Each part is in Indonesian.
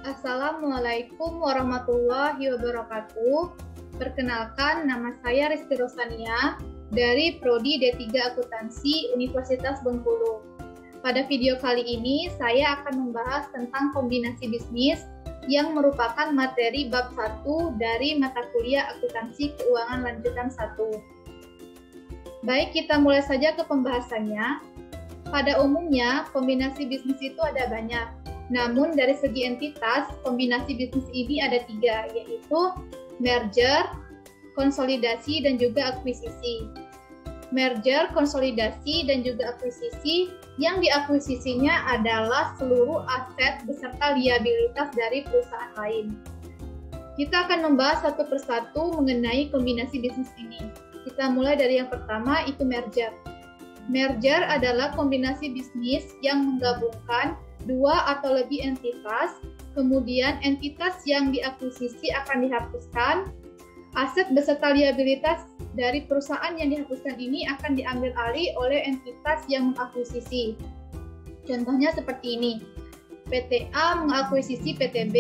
Assalamualaikum warahmatullahi wabarakatuh. Perkenalkan, nama saya Rizky Rosania dari Prodi D3 Akuntansi Universitas Bengkulu. Pada video kali ini, saya akan membahas tentang kombinasi bisnis yang merupakan materi bab 1 dari mata kuliah Akuntansi Keuangan Lanjutan 1. Baik, kita mulai saja ke pembahasannya. Pada umumnya, kombinasi bisnis itu ada banyak. Namun dari segi entitas, kombinasi bisnis ini ada 3, yaitu merger, konsolidasi, dan juga akuisisi. Merger, konsolidasi, dan juga akuisisi yang diakuisisinya adalah seluruh aset beserta liabilitas dari perusahaan lain. Kita akan membahas satu persatu mengenai kombinasi bisnis ini. Kita mulai dari yang pertama, itu merger. Merger adalah kombinasi bisnis yang menggabungkan dua atau lebih entitas, kemudian entitas yang diakuisisi akan dihapuskan, aset beserta liabilitas dari perusahaan yang dihapuskan ini akan diambil alih oleh entitas yang mengakuisisi. Contohnya seperti ini, PT A mengakuisisi PT B,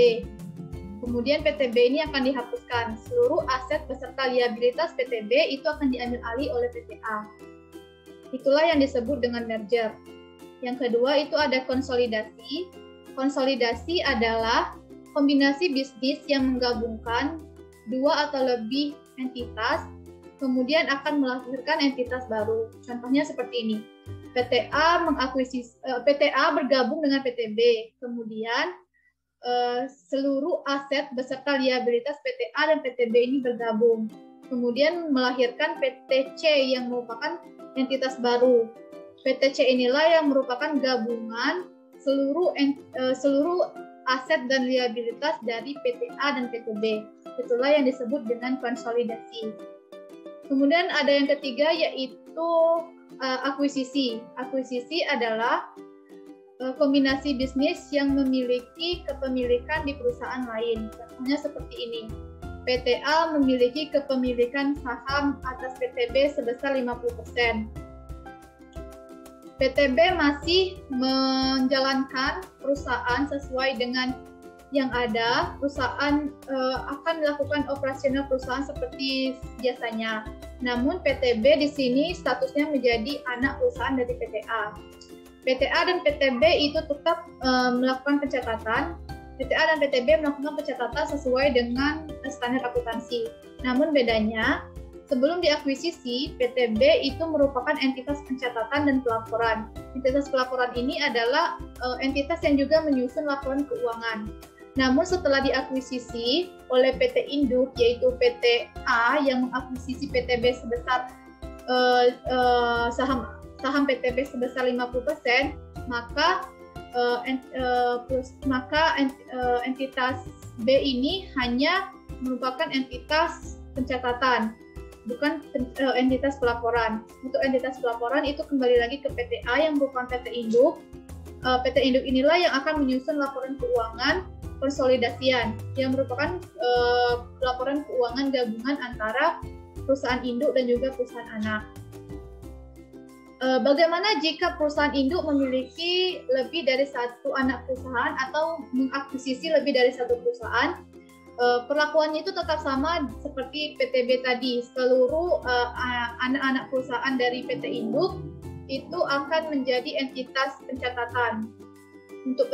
kemudian PT B ini akan dihapuskan, seluruh aset beserta liabilitas PT B itu akan diambil alih oleh PT A. Itulah yang disebut dengan merger. Yang kedua itu ada konsolidasi. Konsolidasi adalah kombinasi bisnis yang menggabungkan dua atau lebih entitas, kemudian akan melahirkan entitas baru. Contohnya seperti ini. PT A bergabung dengan PT B, kemudian seluruh aset beserta liabilitas PT A dan PT B ini bergabung, kemudian melahirkan PT C yang merupakan entitas baru. PT C inilah yang merupakan gabungan seluruh aset dan liabilitas dari PT A dan PT B. Itulah yang disebut dengan konsolidasi. Kemudian ada yang ketiga yaitu akuisisi. Akuisisi adalah kombinasi bisnis yang memiliki kepemilikan di perusahaan lain. Contohnya seperti ini. PT A memiliki kepemilikan saham atas PT B sebesar 50%. PT B masih menjalankan perusahaan sesuai dengan yang ada. Perusahaan akan melakukan operasional perusahaan seperti biasanya. Namun PT B di sini statusnya menjadi anak perusahaan dari PT A. PT A dan PT B itu tetap melakukan pencatatan. PT A dan PT B melakukan pencatatan sesuai dengan standar akuntansi. Namun bedanya, sebelum diakuisisi, PT B itu merupakan entitas pencatatan dan pelaporan. Entitas pelaporan ini adalah entitas yang juga menyusun laporan keuangan. Namun setelah diakuisisi oleh PT Induk, yaitu PT A yang mengakuisisi PT B sebesar saham PT B sebesar 50%, maka entitas B ini hanya merupakan entitas pencatatan, bukan entitas pelaporan. Untuk entitas pelaporan itu kembali lagi ke PT A yang merupakan PT Induk. PT Induk inilah yang akan menyusun laporan keuangan konsolidasian yang merupakan laporan keuangan gabungan antara perusahaan induk dan juga perusahaan anak. Bagaimana jika perusahaan induk memiliki lebih dari satu anak perusahaan atau mengakuisisi lebih dari satu perusahaan? Perlakuannya itu tetap sama seperti PT B tadi. Seluruh anak-anak perusahaan dari PT Induk itu akan menjadi entitas pencatatan. Untuk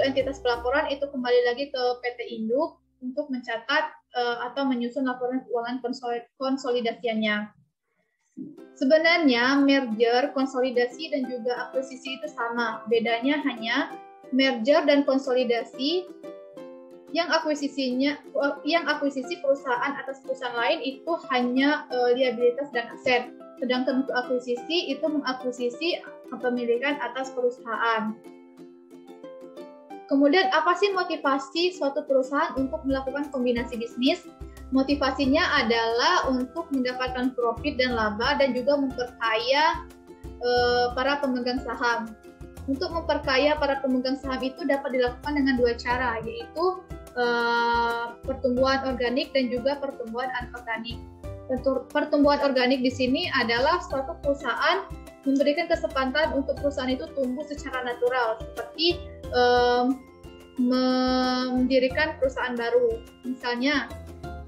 entitas pelaporan itu kembali lagi ke PT Induk untuk mencatat atau menyusun laporan keuangan konsolidasiannya. Sebenarnya merger, konsolidasi, dan juga akuisisi itu sama. Bedanya hanya merger dan konsolidasi yang akuisisi perusahaan atas perusahaan lain itu hanya liabilitas dan aset. Sedangkan untuk akuisisi itu mengakuisisi kepemilikan atas perusahaan. Kemudian apa sih motivasi suatu perusahaan untuk melakukan kombinasi bisnis? Motivasinya adalah untuk mendapatkan profit dan laba dan juga memperkaya para pemegang saham. Untuk memperkaya para pemegang saham itu dapat dilakukan dengan dua cara, yaitu pertumbuhan organik dan juga pertumbuhan anorganik. Pertumbuhan organik di sini adalah suatu perusahaan memberikan kesempatan untuk perusahaan itu tumbuh secara natural, seperti mendirikan perusahaan baru. Misalnya,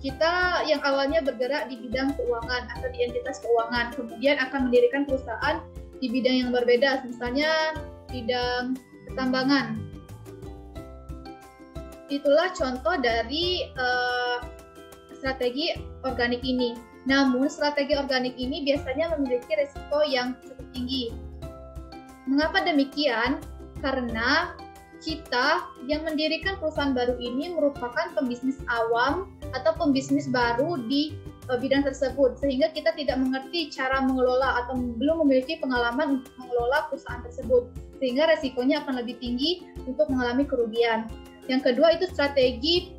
kita yang awalnya bergerak di bidang keuangan atau di entitas keuangan, kemudian akan mendirikan perusahaan di bidang yang berbeda, misalnya bidang pertambangan. Itulah contoh dari strategi organik ini. Namun, strategi organik ini biasanya memiliki risiko yang cukup tinggi. Mengapa demikian? Karena kita yang mendirikan perusahaan baru ini merupakan pembisnis awam atau pembisnis baru di bidang tersebut, sehingga kita tidak mengerti cara mengelola atau belum memiliki pengalaman untuk mengelola perusahaan tersebut, sehingga resikonya akan lebih tinggi untuk mengalami kerugian. Yang kedua itu strategi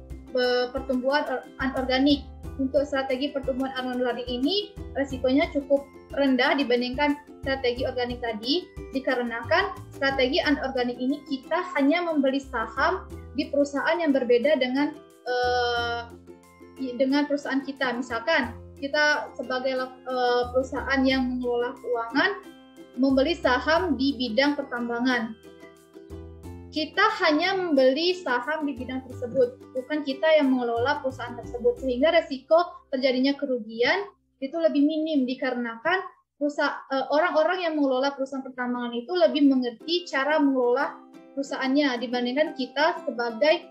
pertumbuhan anorganik. Untuk strategi pertumbuhan anorganik ini resikonya cukup rendah dibandingkan strategi organik tadi, dikarenakan strategi anorganik ini kita hanya membeli saham di perusahaan yang berbeda dengan perusahaan kita. Misalkan kita sebagai perusahaan yang mengelola keuangan membeli saham di bidang pertambangan. Kita hanya membeli saham di bidang tersebut, bukan kita yang mengelola perusahaan tersebut, sehingga resiko terjadinya kerugian itu lebih minim dikarenakan orang-orang yang mengelola perusahaan pertambangan itu lebih mengerti cara mengelola perusahaannya dibandingkan kita sebagai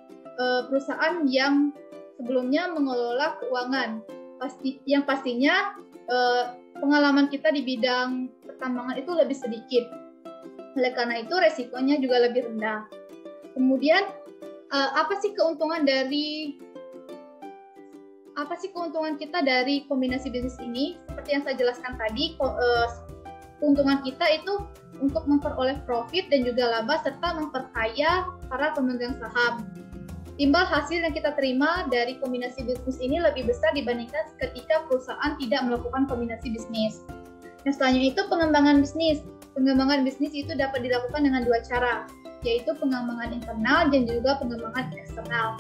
perusahaan yang sebelumnya mengelola keuangan. Yang pastinya pengalaman kita di bidang pertambangan itu lebih sedikit. Oleh karena itu resikonya juga lebih rendah. Kemudian apa sih keuntungan kita dari kombinasi bisnis ini? Seperti yang saya jelaskan tadi, keuntungan kita itu untuk memperoleh profit dan juga laba serta memperkaya para pemegang saham. Timbal hasil yang kita terima dari kombinasi bisnis ini lebih besar dibandingkan ketika perusahaan tidak melakukan kombinasi bisnis. Yang selanjutnya itu pengembangan bisnis. Pengembangan bisnis itu dapat dilakukan dengan dua cara, yaitu pengembangan internal dan juga pengembangan eksternal.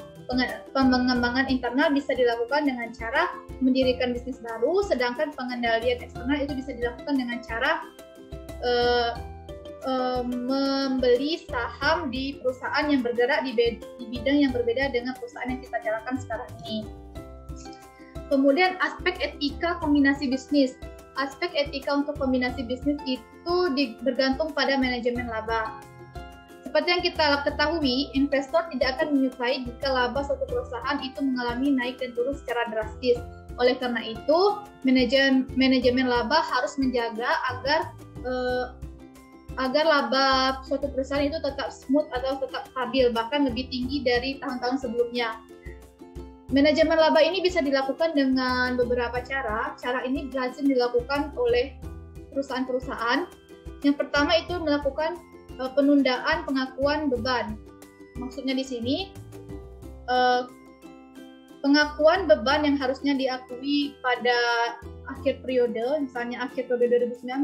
Pengembangan internal bisa dilakukan dengan cara mendirikan bisnis baru, sedangkan pengendalian eksternal itu bisa dilakukan dengan cara membeli saham di perusahaan yang bergerak di bidang yang berbeda dengan perusahaan yang kita jalankan sekarang ini. Kemudian aspek etika kombinasi bisnis. Aspek etika untuk kombinasi bisnis itu bergantung pada manajemen laba. Seperti yang kita ketahui, investor tidak akan menyukai jika laba suatu perusahaan itu mengalami naik dan turun secara drastis. Oleh karena itu, manajemen laba harus menjaga agar laba suatu perusahaan itu tetap smooth atau tetap stabil, bahkan lebih tinggi dari tahun-tahun sebelumnya. Manajemen laba ini bisa dilakukan dengan beberapa cara. Cara ini lazim dilakukan oleh perusahaan-perusahaan. Yang pertama itu melakukan penundaan pengakuan beban. Maksudnya di sini pengakuan beban yang harusnya diakui pada akhir periode, misalnya akhir periode 2019,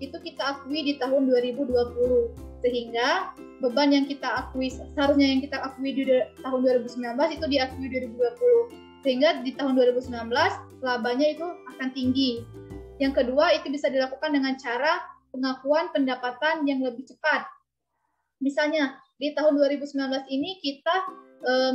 itu kita akui di tahun 2020. Sehingga beban yang kita akui, seharusnya yang kita akui di tahun 2019 itu diakui 2020. Sehingga di tahun 2019 labanya itu akan tinggi. Yang kedua itu bisa dilakukan dengan cara pengakuan pendapatan yang lebih cepat. Misalnya di tahun 2019 ini kita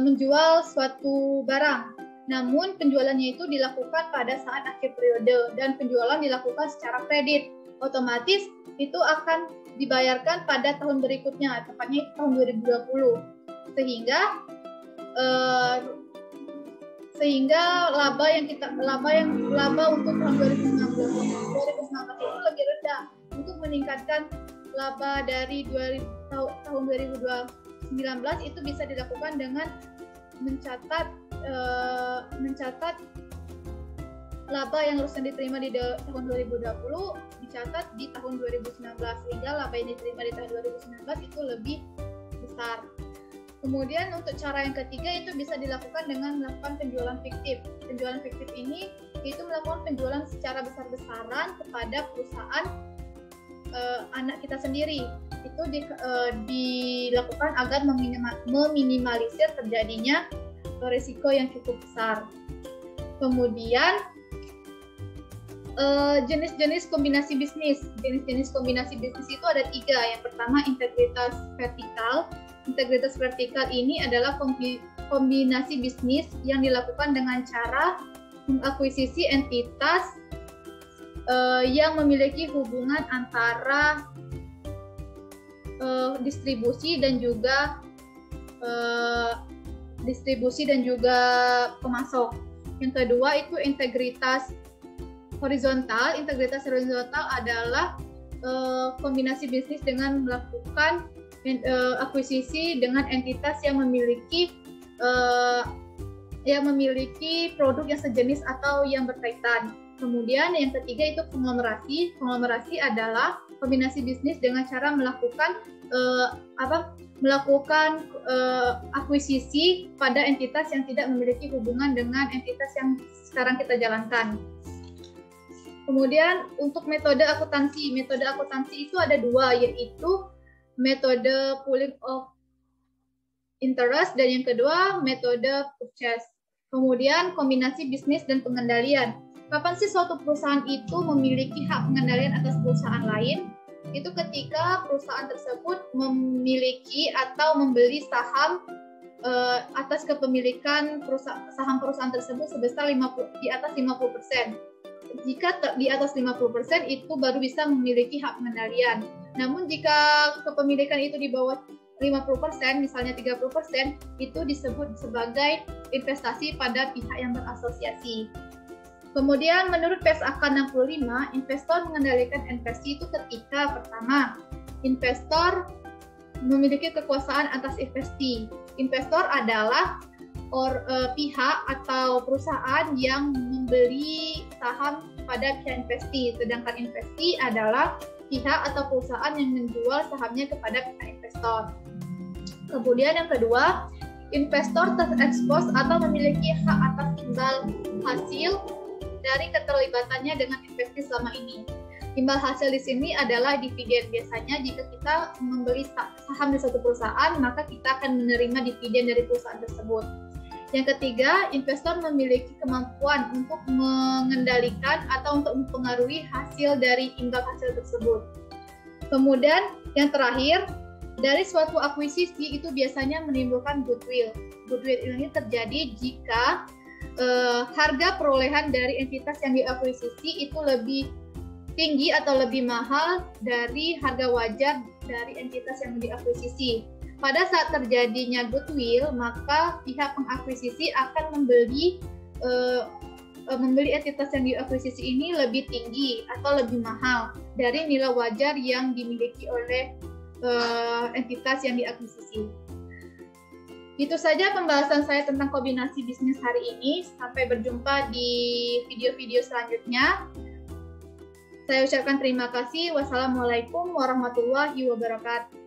menjual suatu barang, namun penjualannya itu dilakukan pada saat akhir periode dan penjualan dilakukan secara kredit. Otomatis itu akan dibayarkan pada tahun berikutnya, tepatnya tahun 2020. Sehingga laba untuk tahun 2019 itu lebih rendah. Untuk meningkatkan laba dari tahun 2019 itu bisa dilakukan dengan mencatat laba yang harusnya diterima di tahun 2020 dicatat di tahun 2019, sehingga laba yang diterima di tahun 2019 itu lebih besar. Kemudian untuk cara yang ketiga itu bisa dilakukan dengan melakukan penjualan fiktif. Penjualan fiktif ini itu melakukan penjualan secara besar-besaran kepada perusahaan anak kita sendiri. Itu dilakukan agar meminimalisir terjadinya risiko yang cukup besar. Kemudian jenis-jenis kombinasi bisnis. Jenis-jenis kombinasi bisnis itu ada 3. Yang pertama integritas vertikal, Integritas vertikal ini adalah kombinasi bisnis yang dilakukan dengan cara mengakuisisi entitas yang memiliki hubungan antara distribusi dan juga pemasok. Yang kedua itu integritas horizontal. Integritas horizontal adalah kombinasi bisnis dengan melakukan akuisisi dengan entitas yang memiliki produk yang sejenis atau yang berkaitan. Kemudian yang ketiga itu konglomerasi. Konglomerasi adalah kombinasi bisnis dengan cara melakukan akuisisi pada entitas yang tidak memiliki hubungan dengan entitas yang sekarang kita jalankan. Kemudian untuk metode akuntansi itu ada dua, yaitu metode pooling of interest dan yang kedua metode purchase. Kemudian kombinasi bisnis dan pengendalian. Kapan sih suatu perusahaan itu memiliki hak pengendalian atas perusahaan lain? Itu ketika perusahaan tersebut memiliki atau membeli saham atas kepemilikan saham perusahaan tersebut sebesar di atas 50%. Jika di atas 50% itu baru bisa memiliki hak pengendalian. Namun jika kepemilikan itu di bawah 50%, misalnya 30%, itu disebut sebagai investasi pada pihak yang berasosiasi. Kemudian menurut PSAK 65, investor mengendalikan investasi itu ketika pertama, investor memiliki kekuasaan atas investasi. Investor adalah pihak atau perusahaan yang membeli saham pada pihak investasi, sedangkan investasi adalah pihak atau perusahaan yang menjual sahamnya kepada pihak investor. Kemudian yang kedua, investor terekspos atau memiliki hak atas imbal hasil dari keterlibatannya dengan investasi selama ini. Imbal hasil di sini adalah dividen. Biasanya jika kita membeli saham di suatu perusahaan, maka kita akan menerima dividen dari perusahaan tersebut. Yang ketiga, investor memiliki kemampuan untuk mengendalikan atau untuk mempengaruhi hasil dari imbal hasil tersebut. Kemudian yang terakhir, dari suatu akuisisi itu biasanya menimbulkan goodwill. Goodwill ini terjadi jika harga perolehan dari entitas yang diakuisisi itu lebih tinggi atau lebih mahal dari harga wajar dari entitas yang diakuisisi. Pada saat terjadinya goodwill, maka pihak pengakuisisi akan membeli entitas yang diakuisisi ini lebih tinggi atau lebih mahal dari nilai wajar yang dimiliki oleh entitas yang diakuisisi. Itu saja pembahasan saya tentang kombinasi bisnis hari ini. Sampai berjumpa di video-video selanjutnya. Saya ucapkan terima kasih. Wassalamualaikum warahmatullahi wabarakatuh.